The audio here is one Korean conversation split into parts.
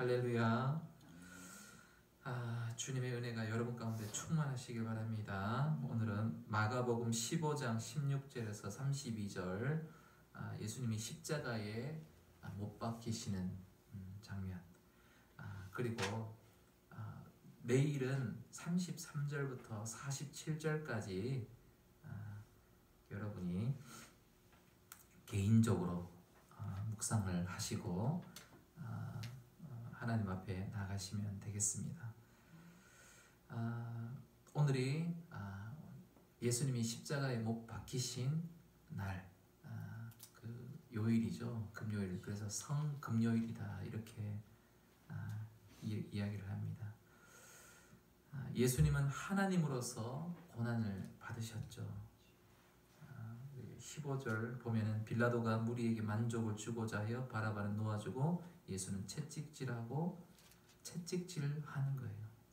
할렐루야. 주님의 은혜가 여러분 가운데 충만하시길 바랍니다. 오늘은 마가복음 15장 16절에서 32절, 예수님이 십자가에 못 박히시는 장면, 그리고 내일은 33절부터 47절까지 여러분이 개인적으로 묵상을 하시고 하나님 앞에 나가시면 되겠습니다. 오늘이 예수님이 십자가에 못 박히신 날, 그 요일이죠. 금요일. 그래서 성금요일이다 이렇게 이야기를 합니다. 예수님은 하나님으로서 고난을 받으셨죠. 15절 보면은 빌라도가 무리에게 만족을 주고자 하여 바라바는 놓아주고 예수는 채찍질하는 거예요.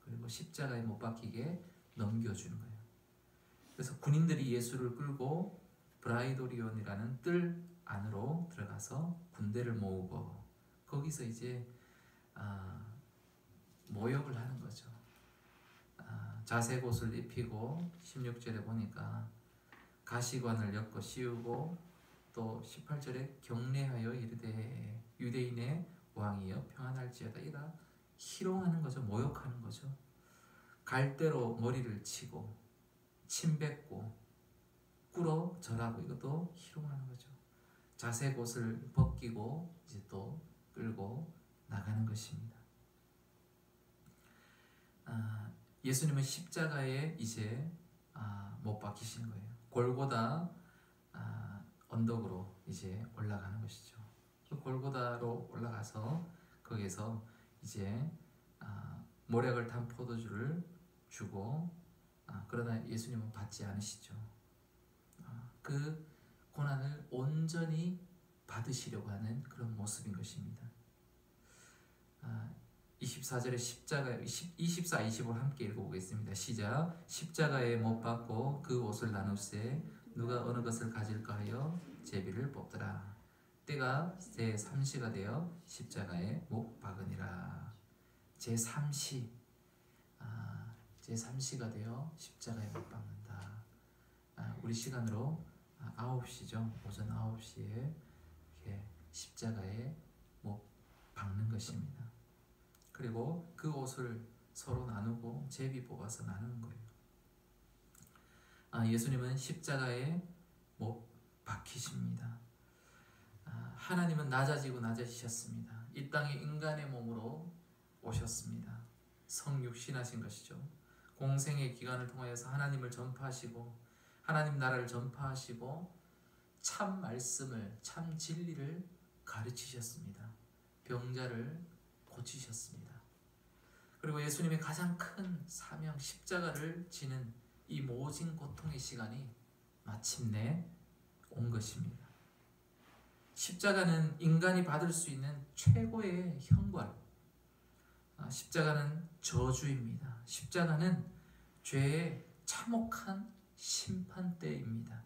그리고 십자가에 못 박히게 넘겨주는 거예요. 그래서 군인들이 예수를 끌고 브라이도리온이라는 뜰 안으로 들어가서 군대를 모으고 거기서 이제 모욕을 하는 거죠. 자색옷을 입히고 16절에 보니까 가시관을 엮어 씌우고 또 18절에 경례하여 이르되 유대인의 왕이여 평안할지어다 이라 희롱하는 거죠. 모욕하는 거죠. 갈대로 머리를 치고 침 뱉고 꿇어 절하고 이것도 희롱하는 거죠. 자색옷을 벗기고 이제 또 끌고 나가는 것입니다. 예수님은 십자가에 이제 못 박히시는 거예요. 골고다 언덕으로 이제 올라가는 것이죠. 그 골고다로 올라가서 거기에서 이제 모략을 탄 포도주를 주고 그러나 예수님은 받지 않으시죠. 그 고난을 온전히 받으시려고 하는 그런 모습인 것입니다. 24절에 십자가 24, 25를 함께 읽어보겠습니다. 시작. 십자가에 못 박고 그 옷을 나누세 누가 어느 것을 가질까 하여 제비를 뽑더라. 때가 제3시가 되어 십자가에 못 박으니라. 제3시 제3시가 되어 십자가에 못 박는다. 우리 시간으로 9시죠. 오전 9시에 이렇게 십자가에 못 박는 것입니다. 그리고 그 옷을 서로 나누고 제비 뽑아서 나누는 거예요. 예수님은 십자가에 못 박히십니다. 하나님은 낮아지고 낮아지셨습니다. 이 땅에 인간의 몸으로 오셨습니다. 성육신하신 것이죠. 공생의 기간을 통하여서 하나님을 전파하시고 하나님 나라를 전파하시고 참 말씀을 참 진리를 가르치셨습니다. 병자를 고치셨습니다. 그리고 예수님의 가장 큰 사명 십자가를 지는 이 모진 고통의 시간이 마침내 온 것입니다. 십자가는 인간이 받을 수 있는 최고의 형벌, 십자가는 저주입니다. 십자가는 죄의 참혹한 심판대입니다.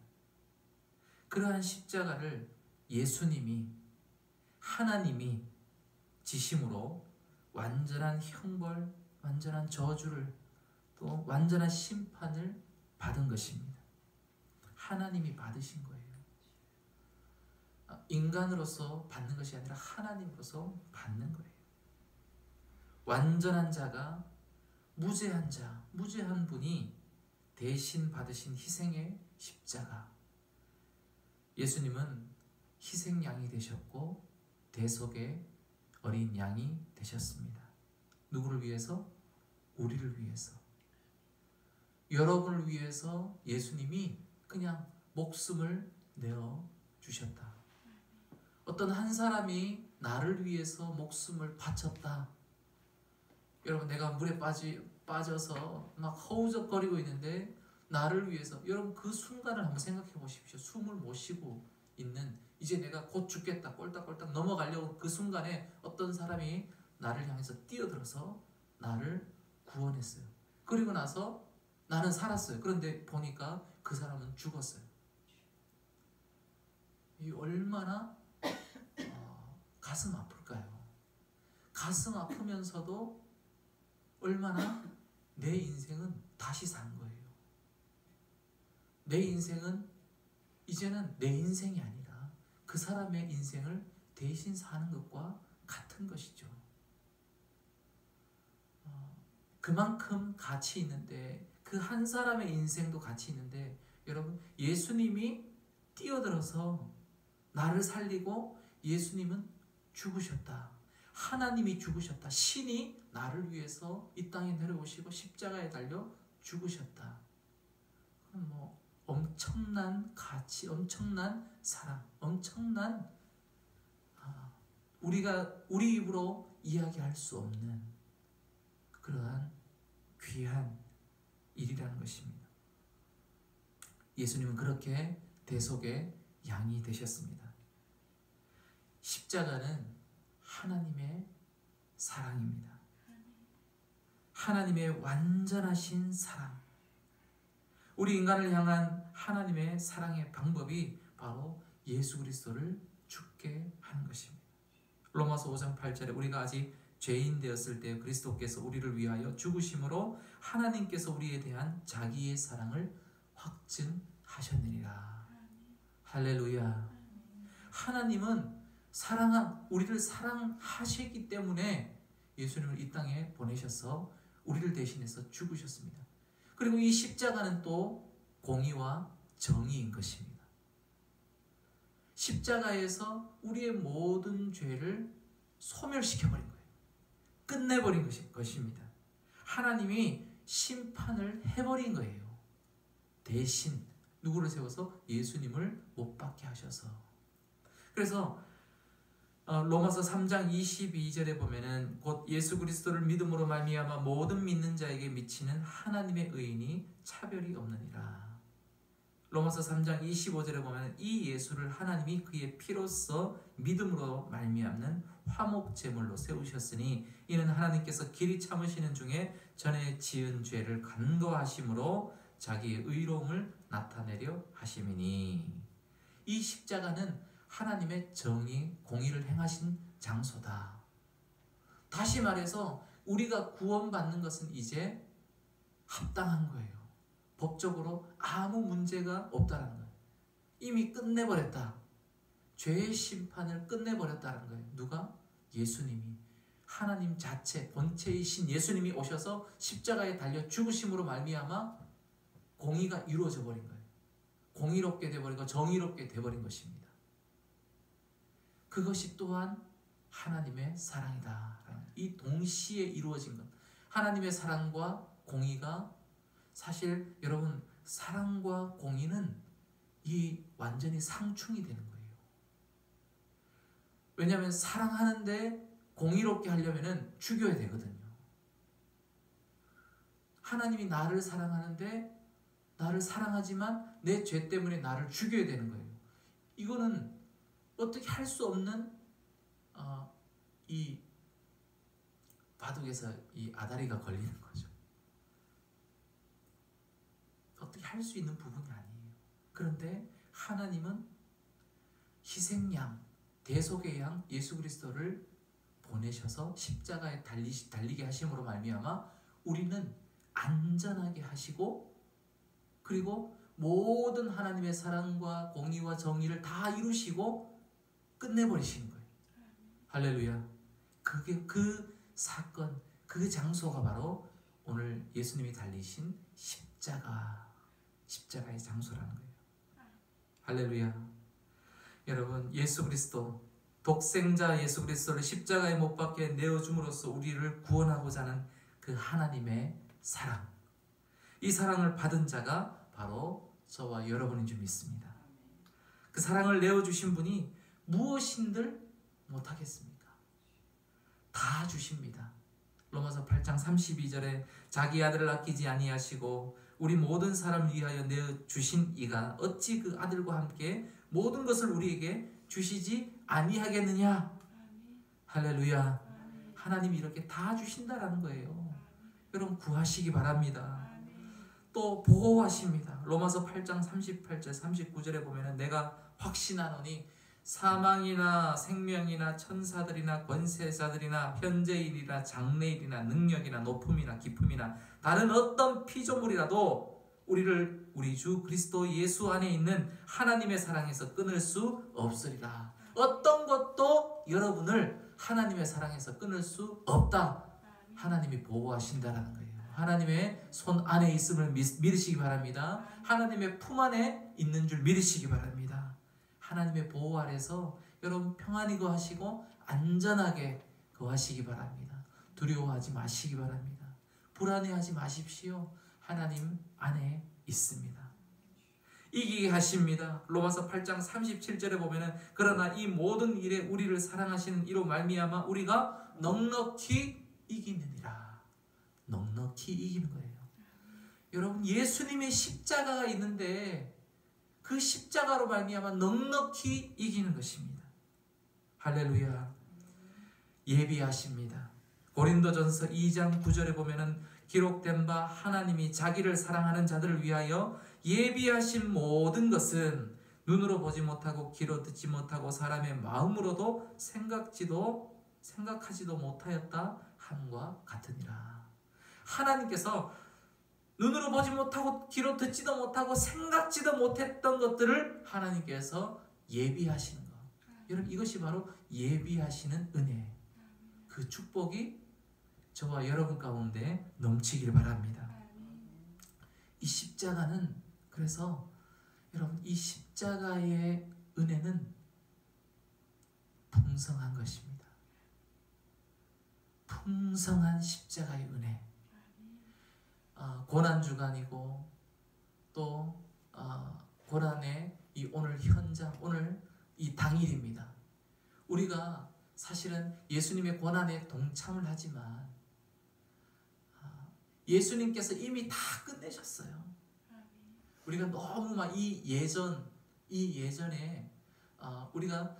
그러한 십자가를 예수님이 하나님이 지심으로 완전한 형벌, 완전한 저주를 또 완전한 심판을 받은 것입니다. 하나님이 받으신 거예요. 인간으로서 받는 것이 아니라 하나님으로서 받는 거예요. 완전한 자가 무죄한 자, 무죄한 분이 대신 받으신 희생의 십자가. 예수님은 희생양이 되셨고 대속의 어린 양이 되셨습니다. 누구를 위해서? 우리를 위해서. 여러분을 위해서 예수님이 그냥 목숨을 내어 주셨다. 어떤 한 사람이 나를 위해서 목숨을 바쳤다. 여러분, 내가 물에 빠져서 막 허우적거리고 있는데 나를 위해서, 여러분 그 순간을 한번 생각해 보십시오. 숨을 못 쉬고 있는, 이제 내가 곧 죽겠다, 꼴딱꼴딱 넘어가려고 그 순간에 어떤 사람이 나를 향해서 뛰어들어서 나를 구원했어요. 그리고 나서 나는 살았어요. 그런데 보니까 그 사람은 죽었어요. 이 얼마나 가슴 아플까요? 가슴 아프면서도 얼마나 내 인생은 다시 산 거예요. 내 인생은 이제는 내 인생이 아니라 그 사람의 인생을 대신 사는 것과 같은 것이죠. 그만큼 가치 있는데, 그 한 사람의 인생도 가치 있는데, 여러분, 예수님이 뛰어들어서 나를 살리고 예수님은 죽으셨다. 하나님이 죽으셨다. 신이 나를 위해서 이 땅에 내려오시고 십자가에 달려 죽으셨다. 그럼 뭐 엄청난 가치, 엄청난 사랑, 엄청난 우리가 우리 입으로 이야기할 수 없는 그러한 귀한 일이라는 것입니다. 예수님은 그렇게 대속의 양이 되셨습니다. 십자가는 하나님의 사랑입니다. 하나님의 완전하신 사랑. 우리 인간을 향한 하나님의 사랑의 방법이 바로 예수 그리스도를 죽게 하는 것입니다. 로마서 5장 8절에 우리가 아직 죄인 되었을 때 그리스도께서 우리를 위하여 죽으심으로 하나님께서 우리에 대한 자기의 사랑을 확증하셨느니라. 할렐루야. 하나님은 우리를 사랑하시기 때문에 예수님을 이 땅에 보내셔서 우리를 대신해서 죽으셨습니다. 그리고 이 십자가는 또 공의와 정의인 것입니다. 십자가에서 우리의 모든 죄를 소멸시켜버린 거예요. 끝내버린 것입니다. 하나님이 심판을 해버린 거예요. 대신 누구를 세워서? 예수님을 못 박게 하셔서. 그래서 로마서 3장 22절에 보면은 곧 예수 그리스도를 믿음으로 말미암아 모든 믿는 자에게 미치는 하나님의 의인이 차별이 없느니라. 로마서 3장 25절에 보면 이 예수를 하나님이 그의 피로써 믿음으로 말미암는 화목 제물로 세우셨으니 이는 하나님께서 길이 참으시는 중에 전에 지은 죄를 간거하심으로 자기의 의로움을 나타내려 하심이니. 이 십자가는 하나님의 정의, 공의를 행하신 장소다. 다시 말해서 우리가 구원받는 것은 이제 합당한 거예요. 법적으로 아무 문제가 없다는 거예요. 이미 끝내버렸다. 죄의 심판을 끝내버렸다는 거예요. 누가? 예수님이. 하나님 자체, 본체이신 예수님이 오셔서 십자가에 달려 죽으심으로 말미암아 공의가 이루어져 버린 거예요. 공의롭게 되어버리고 정의롭게 되어버린 것입니다. 그것이 또한 하나님의 사랑이다. 이 동시에 이루어진 것. 하나님의 사랑과 공의가, 사실 여러분, 사랑과 공의는 이 완전히 상충이 되는 거예요. 왜냐하면 사랑하는데 공의롭게 하려면 죽여야 되거든요. 하나님이 나를 사랑하는데, 나를 사랑하지만 내 죄 때문에 나를 죽여야 되는 거예요. 이거는 어떻게 할 수 없는 이 바둑에서 이 아다리가 걸리는 거죠. 어떻게 할 수 있는 부분이 아니에요. 그런데 하나님은 희생양, 대속의 양 예수 그리스도를 보내셔서 십자가에 달리게 하심으로 말미암아 우리는 안전하게 하시고, 그리고 모든 하나님의 사랑과 공의와 정의를 다 이루시고 끝내버리시는 거예요. 할렐루야. 그게 그 사건, 그 장소가 바로 오늘 예수님이 달리신 십자가의 장소라는 거예요. 할렐루야. 여러분, 예수 그리스도, 독생자 예수 그리스도를 십자가에 못 박게 내어줌으로써 우리를 구원하고자 하는 그 하나님의 사랑, 이 사랑을 받은 자가 바로 저와 여러분인 줄 믿습니다. 그 사랑을 내어주신 분이 무엇인들 못하겠습니까? 다 주십니다. 로마서 8장 32절에 자기 아들을 아끼지 아니하시고 우리 모든 사람을 위하여 내어주신 이가 어찌 그 아들과 함께 모든 것을 우리에게 주시지 아니하겠느냐. 할렐루야. 하나님이 이렇게 다 주신다라는 거예요. 여러분, 구하시기 바랍니다. 또 보호하십니다. 로마서 8장 38절 39절에 보면 내가 확신하노니 사망이나 생명이나 천사들이나 권세자들이나 현재일이나 장래일이나 능력이나 높음이나 깊음이나 다른 어떤 피조물이라도 우리를 우리 주 그리스도 예수 안에 있는 하나님의 사랑에서 끊을 수 없으리라. 어떤 것도 여러분을 하나님의 사랑에서 끊을 수 없다. 하나님이 보호하신다라는 거예요. 하나님의 손 안에 있음을 믿으시기 바랍니다. 하나님의 품 안에 있는 줄 믿으시기 바랍니다. 하나님의 보호 아래서 여러분 평안히 거하시고 안전하게 거하시기 바랍니다. 두려워하지 마시기 바랍니다. 불안해하지 마십시오. 하나님 안에 있습니다. 이기게 하십니다. 로마서 8장 37절에 보면은 그러나 이 모든 일에 우리를 사랑하시는 이로 말미암아 우리가 넉넉히 이기느니라. 넉넉히 이기는 거예요. 여러분 예수님의 십자가가 있는데 그 십자가로 말미암아 넉넉히 이기는 것입니다. 할렐루야. 예비하십니다. 고린도전서 2장 9절에 보면은 기록된 바 하나님이 자기를 사랑하는 자들을 위하여 예비하신 모든 것은 눈으로 보지 못하고 귀로 듣지 못하고 사람의 마음으로도 생각하지도 못하였다 함과 같으니라. 하나님께서 눈으로 보지 못하고 귀로 듣지도 못하고 생각지도 못했던 것들을 하나님께서 예비하시는 것. 여러분 이것이 바로 예비하시는 은혜. 그 축복이 저와 여러분 가운데 넘치기를 바랍니다. 이 십자가는 그래서 여러분 이 십자가의 은혜는 풍성한 것입니다. 풍성한 십자가의 은혜. 고난주간이고 또 고난의 이 오늘 현장, 오늘 이 당일입니다. 우리가 사실은 예수님의 고난에 동참을 하지만 예수님께서 이미 다 끝내셨어요. 우리가 너무 막 이 예전에 우리가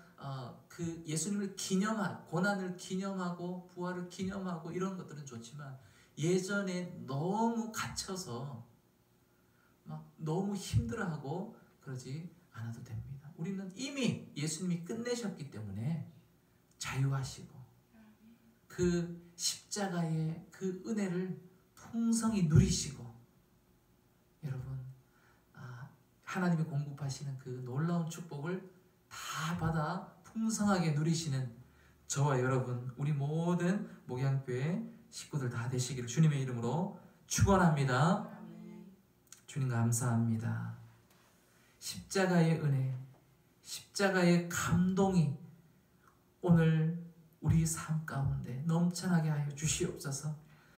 그 예수님을 기념한 고난을 기념하고 부활을 기념하고 이런 것들은 좋지만 예전에 너무 갇혀서 막 너무 힘들어하고 그러지 않아도 됩니다. 우리는 이미 예수님이 끝내셨기 때문에 자유하시고 그 십자가의 그 은혜를 풍성히 누리시고 여러분 하나님이 공급하시는 그 놀라운 축복을 다 받아 풍성하게 누리시는 저와 여러분 우리 모든 목양교회 식구들 다 되시기를 주님의 이름으로 축원합니다. 주님 감사합니다. 십자가의 은혜, 십자가의 감동이 오늘 우리 삶 가운데 넘쳐나게 하여 주시옵소서.